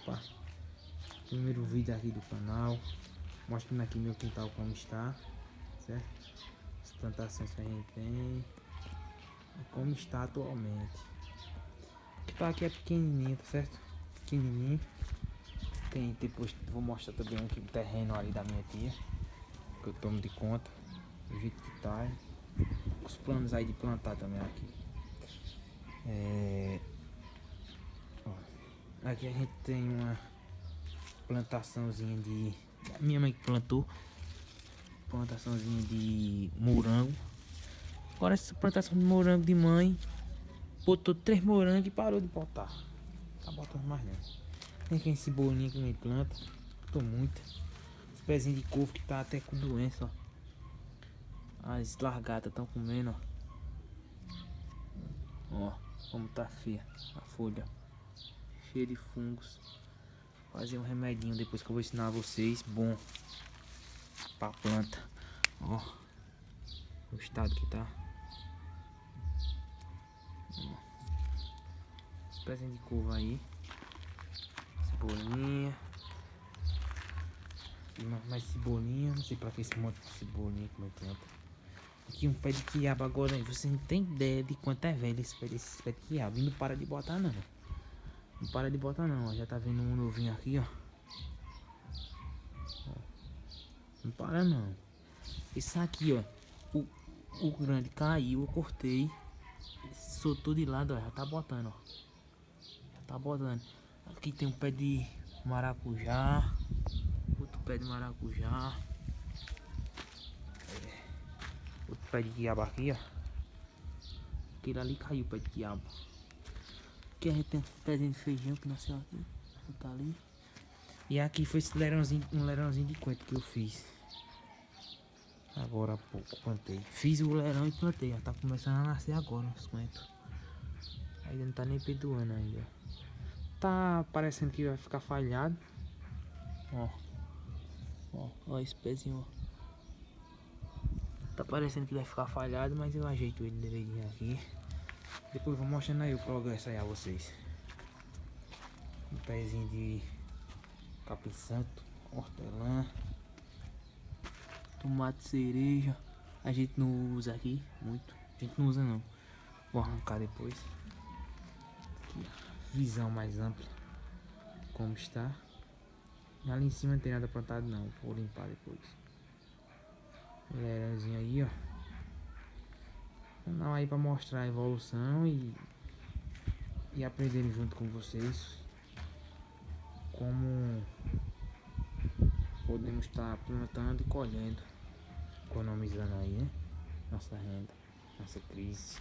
Opa, primeiro vídeo aqui do canal, mostrando aqui meu quintal como está, certo? As plantações que a gente tem e como está atualmente. O quintal aqui é pequenininho, tá certo? Pequenininho. Tem, depois vou mostrar também aqui o terreno ali da minha tia, que eu tomo de conta, do jeito que tá. Os planos aí de plantar também aqui. Aqui a gente tem uma plantaçãozinha de... Minha mãe que plantou. Plantaçãozinha de morango. Agora essa plantação de morango de mãe botou 3 morangos e parou de botar. Tá botando mais não. Tem aqui cebolinha que me planta. Botou muita. Os pezinhos de couve que tá até com doença, ó. As largatas estão comendo, ó. Ó como tá feia a folha. Cheia de fungos. Fazer um remedinho depois que eu vou ensinar vocês. Bom pra planta. Ó o estado que tá. Os pezinhos de couve aí. Cebolinha. E mais cebolinha. Não sei pra que esse monte de cebolinha que eu planta. Aqui um pé de quiabo agora. Você não tem ideia de quanto é velho esse pé de quiabo. E não para de botar não. Não para de botar não. Ó. Já tá vendo um novinho aqui, ó. Não para não. Esse aqui, ó. O grande caiu, eu cortei. Soltou de lado, ó. Já tá botando, ó. Já tá botando. Aqui tem um pé de maracujá. Outro pé de maracujá. Outro pé de quiabo aqui, ó. Aquele ali caiu o pé de quiabo. Aqui a gente tem um pezinho de feijão que nasceu aqui. Tá ali. E aqui foi esse lerãozinho, um lerãozinho de coentro que eu fiz. Agora há pouco plantei. Fiz o lerão e plantei. Já tá começando a nascer agora os coentros. Ainda não tá nem perdoando ainda. Tá parecendo que vai ficar falhado. Ó. Ó esse pezinho, ó. Tá parecendo que vai ficar falhado, mas eu ajeito ele direitinho aqui. Depois vou mostrando aí o progresso aí a vocês. Um pezinho de capim santo, hortelã, tomate cereja. A gente não usa aqui muito. A gente não usa não. Vou arrancar depois. Aqui, visão mais ampla. Como está. Ali em cima não tem nada plantado não. Vou limpar depois. Lerãozinho aí, ó. Canal aí pra mostrar a evolução e aprender junto com vocês como podemos estar plantando e colhendo, economizando aí, né? Nossa renda, nossa crise.